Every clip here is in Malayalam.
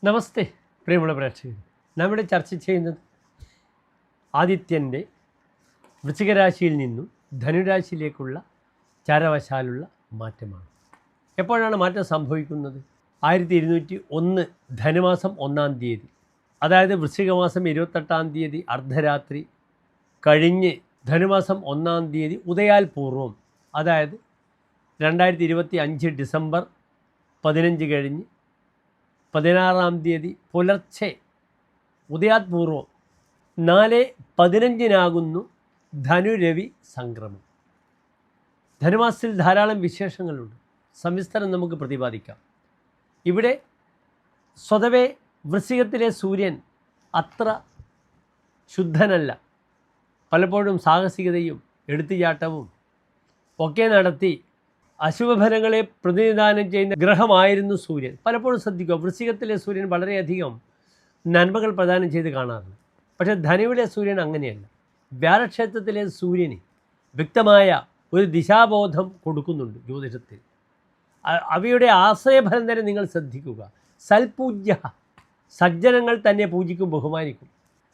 നമസ്തേ പ്രിയമുള്ള പ്രേക്ഷകർ, നമ്മുടെ ചർച്ച ചെയ്യുന്നത് ആദിത്യൻ്റെ വൃശ്ചികരാശിയിൽ നിന്നും ധനുരാശിയിലേക്കുള്ള ചാരവശാലുള്ള മാറ്റമാണ്. എപ്പോഴാണ് മാറ്റം സംഭവിക്കുന്നത്? 1201 ധനുമാസം 1-ാം തീയതി, അതായത് വൃശ്ചികമാസം 28-ാം തീയതി അർദ്ധരാത്രി കഴിഞ്ഞ് ധനുമാസം 1-ാം തീയതി ഉദയാൽ പൂർവം, അതായത് 2025 ഡിസംബർ 15 കഴിഞ്ഞ് 16-ാം തീയതി പുലർച്ചെ ഉദയാത്പൂർവം 4:15 ധനുരവി സംക്രമം. ധനുമാസത്തിൽ ധാരാളം വിശേഷങ്ങളുണ്ട്, സവിസ്തരം നമുക്ക് പ്രതിപാദിക്കാം. ഇവിടെ സ്വതവേ വൃശ്ചികത്തിലെ സൂര്യൻ അത്ര ശുദ്ധനല്ല. പലപ്പോഴും സാഹസികതയും എടുത്തുചാട്ടവും ഒക്കെ നടത്തി അശുഭഫലങ്ങളെ പ്രതിനിധാനം ചെയ്യുന്ന ഗ്രഹമായിരുന്നു സൂര്യൻ. പലപ്പോഴും ശ്രദ്ധിക്കുക, വൃശ്ചികത്തിലെ സൂര്യൻ വളരെയധികം നന്മകൾ പ്രദാനം ചെയ്ത് കാണാറുണ്ട്. പക്ഷേ ധനുവിലെ സൂര്യൻ അങ്ങനെയല്ല. വ്യാഴക്ഷേത്രത്തിലെ സൂര്യന് വ്യക്തമായ ഒരു ദിശാബോധം കൊടുക്കുന്നുണ്ട് ജ്യോതിഷത്തിൽ. അവയുടെ ആശ്രയഫലം തന്നെ നിങ്ങൾ ശ്രദ്ധിക്കുക. സൽപൂജ്യ, സജ്ജനങ്ങൾ തന്നെ പൂജിക്കും, ബഹുമാനിക്കും.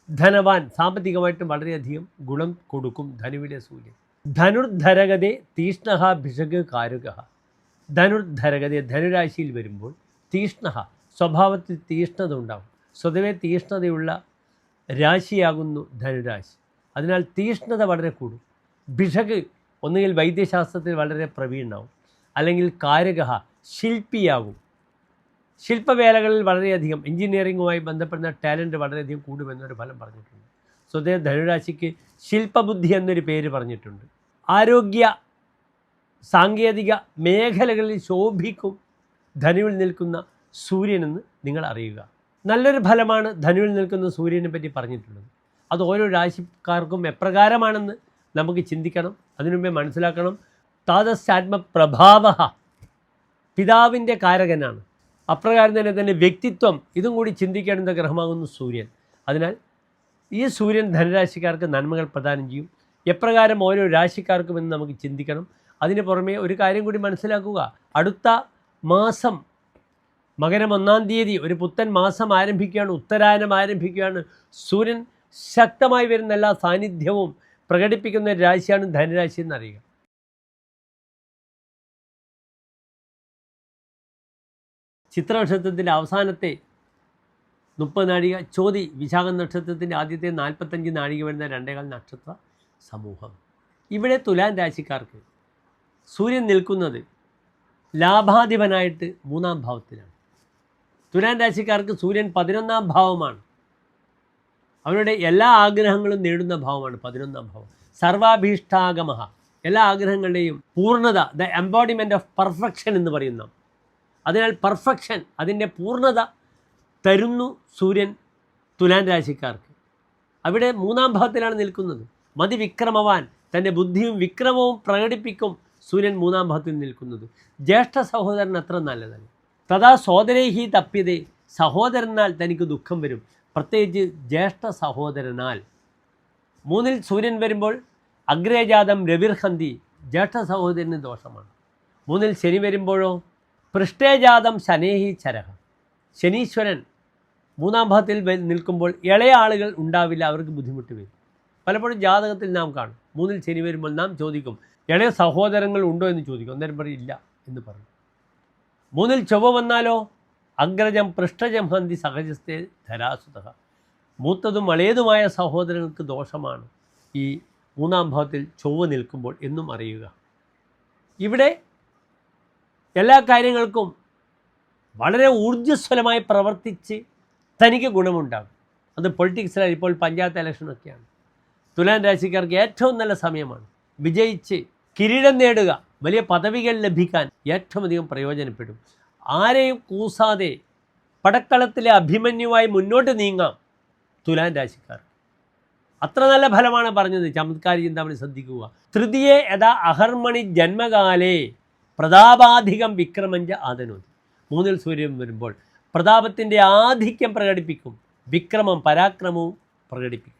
ധനവാൻ, സാമ്പത്തികമായിട്ടും വളരെയധികം ഗുണം കൊടുക്കും ധനുവിലെ സൂര്യൻ. ധനുർധരഗതേ തീഷ്ണ ഭിഷക് കാരുക. ധനുർധരഗതേ, ധനുരാശിയിൽ വരുമ്പോൾ തീഷ്ണ, സ്വഭാവത്തിൽ തീഷ്ണത ഉണ്ടാകും. സ്വതവേ തീഷ്ണതയുള്ള രാശിയാകുന്നു ധനുരാശി. അതിനാൽ തീഷ്ണത വളരെ കൂടും. ഭിഷക്, ഒന്നുകിൽ വൈദ്യശാസ്ത്രത്തിൽ വളരെ പ്രവീണനാവും, അല്ലെങ്കിൽ കാരക, ശില്പിയാകും. ശില്പവേലകളിൽ വളരെയധികം എഞ്ചിനീയറിങ്ങുമായി ബന്ധപ്പെടുന്ന ടാലൻറ്റ് വളരെയധികം കൂടുമെന്നൊരു ഫലം പറഞ്ഞിട്ടുണ്ട്. സ്വതവേ ധനുരാശിക്ക് ശില്പബുദ്ധി എന്നൊരു പേര് പറഞ്ഞിട്ടുണ്ട്. ആരോഗ്യ സാങ്കേതിക മേഖലകളിൽ ശോഭിക്കും ധനുവിൽ നിൽക്കുന്ന സൂര്യനെന്ന് നിങ്ങൾ അറിയുക. നല്ലൊരു ഫലമാണ് ധനുവിൽ നിൽക്കുന്ന സൂര്യനെ പറ്റി പറഞ്ഞിട്ടുള്ളത്. അത് ഓരോ രാശിക്കാർക്കും എപ്രകാരമാണെന്ന് നമുക്ക് ചിന്തിക്കണം. അതിനുമുമ്പേ മനസ്സിലാക്കണം, താതസ്യാത്മപ്രഭാവ, പിതാവിൻ്റെ കാരകനാണ്. അപ്രകാരം തന്നെ വ്യക്തിത്വം, ഇതും കൂടി ചിന്തിക്കേണ്ടുന്ന ഗ്രഹമാകുന്നു സൂര്യൻ. അതിനാൽ ഈ സൂര്യൻ ധനുരാശിക്കാർക്ക് നന്മകൾ പ്രദാനം ചെയ്യും. എപ്രകാരം ഓരോ രാശിക്കാർക്കും എന്ന് നമുക്ക് ചിന്തിക്കണം. അതിന് പുറമെ ഒരു കാര്യം കൂടി മനസ്സിലാക്കുക, അടുത്ത മാസം മകരം 1-ാം തീയതി ഒരു പുത്തൻ മാസം ആരംഭിക്കുകയാണ്, ഉത്തരായനം ആരംഭിക്കുകയാണ്. സൂര്യൻ ശക്തമായി വരുന്ന എല്ലാ സാന്നിധ്യവും പ്രകടിപ്പിക്കുന്ന ഒരു രാശിയാണ് ധനുരാശി എന്നറിയുക. ചിത്ര നക്ഷത്രത്തിൻ്റെ അവസാനത്തെ 30 നാഴിക, ചോതി വിശാഖ നക്ഷത്രത്തിൻ്റെ ആദ്യത്തെ 45 നാഴിക വരുന്ന 2.25 നക്ഷത്ര സമൂഹം. ഇവിടെ തുലാൻ രാശിക്കാർക്ക് സൂര്യൻ നിൽക്കുന്നത് ലാഭാധിപനായിട്ട് 3-ാം ഭാവത്തിലാണ്. തുലാൻ രാശിക്കാർക്ക് സൂര്യൻ 11-ാം ഭാവമാണ്. അവരുടെ എല്ലാ ആഗ്രഹങ്ങളും നേടുന്ന ഭാവമാണ് 11-ാം ഭാവം. സർവാഭീഷ്ടാഗമ, എല്ലാ ആഗ്രഹങ്ങളുടെയും പൂർണ്ണത, ദ എംബോഡിമെൻ്റ് ഓഫ് പെർഫെക്ഷൻ എന്ന് പറയുന്ന. അതിനാൽ പെർഫെക്ഷൻ, അതിൻ്റെ പൂർണ്ണത തരുന്നു സൂര്യൻ തുലാൻ രാശിക്കാർക്ക്. അവിടെ 3-ാം ഭാവത്തിലാണ് നിൽക്കുന്നത്. മതിവിക്രമവാൻ, തൻ്റെ ബുദ്ധിയും വിക്രമവും പ്രകടിപ്പിക്കും സൂര്യൻ 3-ാം ഭാവത്തിൽ നിൽക്കുന്നത്. ജ്യേഷ്ഠ സഹോദരൻ അത്ര നല്ലതല്ല. തഥാ സോദരേഹി തപ്യതേ, സഹോദരനാൽ തനിക്ക് ദുഃഖം വരും, പ്രത്യേകിച്ച് ജ്യേഷ്ഠ സഹോദരനാൽ. 3-ൽ സൂര്യൻ വരുമ്പോൾ അഗ്രേജാതം രവിർഹന്തി, ജ്യേഷ്ഠ സഹോദരന് ദോഷമാണ്. 3-ൽ ശനി വരുമ്പോഴോ പൃഷ്ടേജാതം ശനേഹി ചരഹ, ശനീശ്വരൻ 3-ാം ഭാവത്തിൽ നിൽക്കുമ്പോൾ ഇളയ ആളുകൾ ഉണ്ടാവില്ല, അവർക്ക് ബുദ്ധിമുട്ട് വരും. പലപ്പോഴും ജാതകത്തിൽ നാം കാണും, 3-ൽ ശനി വരുമ്പോൾ നാം ചോദിക്കും ഇളയ സഹോദരങ്ങൾ ഉണ്ടോ എന്ന് ചോദിക്കും. അന്നേരം പറയും ഇല്ല എന്ന് പറയും. 3-ൽ ചൊവ്വ വന്നാലോ അഗ്രജം പൃഷ്ടജം ഹന്തി സഹജസ്ഥേ ധരാസുത, മൂത്തതും വളയതുമായ സഹോദരങ്ങൾക്ക് ദോഷമാണ് ഈ 3-ാം ഭാവത്തിൽ ചൊവ്വ നിൽക്കുമ്പോൾ എന്നും അറിയുക. ഇവിടെ എല്ലാ കാര്യങ്ങൾക്കും വളരെ ഊർജ്ജസ്വലമായി പ്രവർത്തിച്ച് തനിക്ക് ഗുണമുണ്ടാകും. അത് പൊളിറ്റിക്സിലാണ്. ഇപ്പോൾ പഞ്ചായത്ത് ഇലക്ഷനൊക്കെയാണ്. തുലാൻ രാശിക്കാർക്ക് ഏറ്റവും നല്ല സമയമാണ്. വിജയിച്ച് കിരീടം നേടുക, വലിയ പദവികൾ ലഭിക്കാൻ ഏറ്റവും അധികം പ്രയോജനപ്പെടും. ആരെയും കൂസാതെ പടക്കളത്തിലെ അഭിമന്യുവായി മുന്നോട്ട് നീങ്ങാം തുലാൻ രാശിക്കാർ. അത്ര നല്ല ഫലമാണ് പറഞ്ഞത്. ചമത്കാരി ചിന്താമണി ശ്രദ്ധിക്കുക. തൃതീയേ യഥാ അഹർമണി ജന്മകാലേ പ്രതാപാധികം വിക്രമഞ്ച ആദനോതി. 3-ൽ സൂര്യൻ വരുമ്പോൾ പ്രതാപത്തിൻ്റെ ആധിക്യം പ്രകടിപ്പിക്കും, വിക്രമം, പരാക്രമവും പ്രകടിപ്പിക്കും.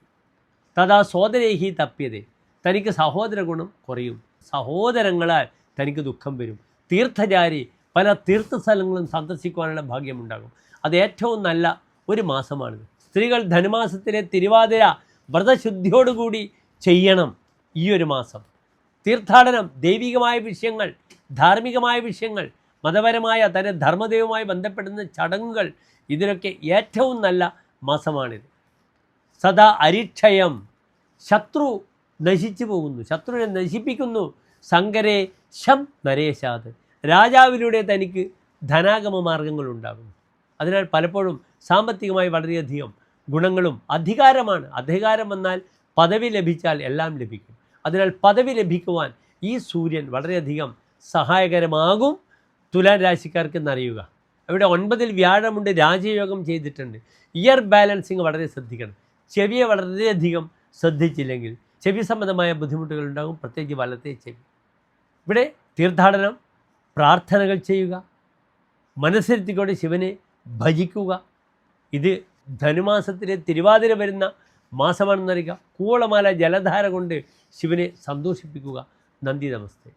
തഥാ സോദരേഹി തപ്യതേ, തനിക്ക് സഹോദര ഗുണം കുറയും, സഹോദരങ്ങളാൽ തനിക്ക് ദുഃഖം വരും. തീർത്ഥചാരി, പല തീർത്ഥസ്ഥലങ്ങളും സന്ദർശിക്കുവാനുള്ള ഭാഗ്യമുണ്ടാകും. അത് ഏറ്റവും നല്ല ഒരു മാസമാണിത്. സ്ത്രീകൾ ധനുമാസത്തിലെ തിരുവാതിര വ്രതശുദ്ധിയോടുകൂടി ചെയ്യണം ഈ ഒരു മാസം. തീർത്ഥാടനം, ദൈവികമായ വിഷയങ്ങൾ, ധാർമ്മികമായ വിഷയങ്ങൾ, മതപരമായ തൻ്റെ ധർമ്മദൈവവുമായി ബന്ധപ്പെടുന്ന ചടങ്ങുകൾ, ഇതിനൊക്കെ ഏറ്റവും നല്ല മാസമാണിത്. സദാ അരിക്ഷയം, ശത്രു നശിച്ചു പോകുന്നു, ശത്രുവിനെ നശിപ്പിക്കുന്നു. സങ്കരേ ശം നരേശാത്, രാജാവിലൂടെ തനിക്ക് ധനാഗമ മാർഗങ്ങളുണ്ടാകുന്നു. അതിനാൽ പലപ്പോഴും സാമ്പത്തികമായി വളരെയധികം ഗുണങ്ങളും അധികാരമാണ്. അധികാരം വന്നാൽ പദവി ലഭിച്ചാൽ എല്ലാം ലഭിക്കും. അതിനാൽ പദവി ലഭിക്കുവാൻ ഈ സൂര്യൻ വളരെയധികം സഹായകരമാകും തുലാം രാശിക്കാർക്ക് എന്നറിയുക. അവിടെ 9-ൽ വ്യാഴമുണ്ട്, രാജയോഗം ചെയ്തിട്ടുണ്ട്. ഇയർ ബാലൻസിങ് വളരെ ശ്രദ്ധിക്കണം. ചെവിയെ വളരെയധികം ശ്രദ്ധിച്ചില്ലെങ്കിൽ ചെവി സംബന്ധമായ ബുദ്ധിമുട്ടുകൾ ഉണ്ടാകും, പ്രത്യേകിച്ച് വലത്തെ ചെവി. ഇവിടെ തീർത്ഥാടനം, പ്രാർത്ഥനകൾ ചെയ്യുക, മനസ്സിരുത്തിക്കൊണ്ട് ശിവനെ ഭജിക്കുക. ഇത് ധനുമാസത്തിലെ തിരുവാതിര വരുന്ന മാസമാണെന്നറിയുക. കൂവളമാല ജലധാര കൊണ്ട് ശിവനെ സന്തോഷിപ്പിക്കുക. നന്ദി, നമസ്തേ.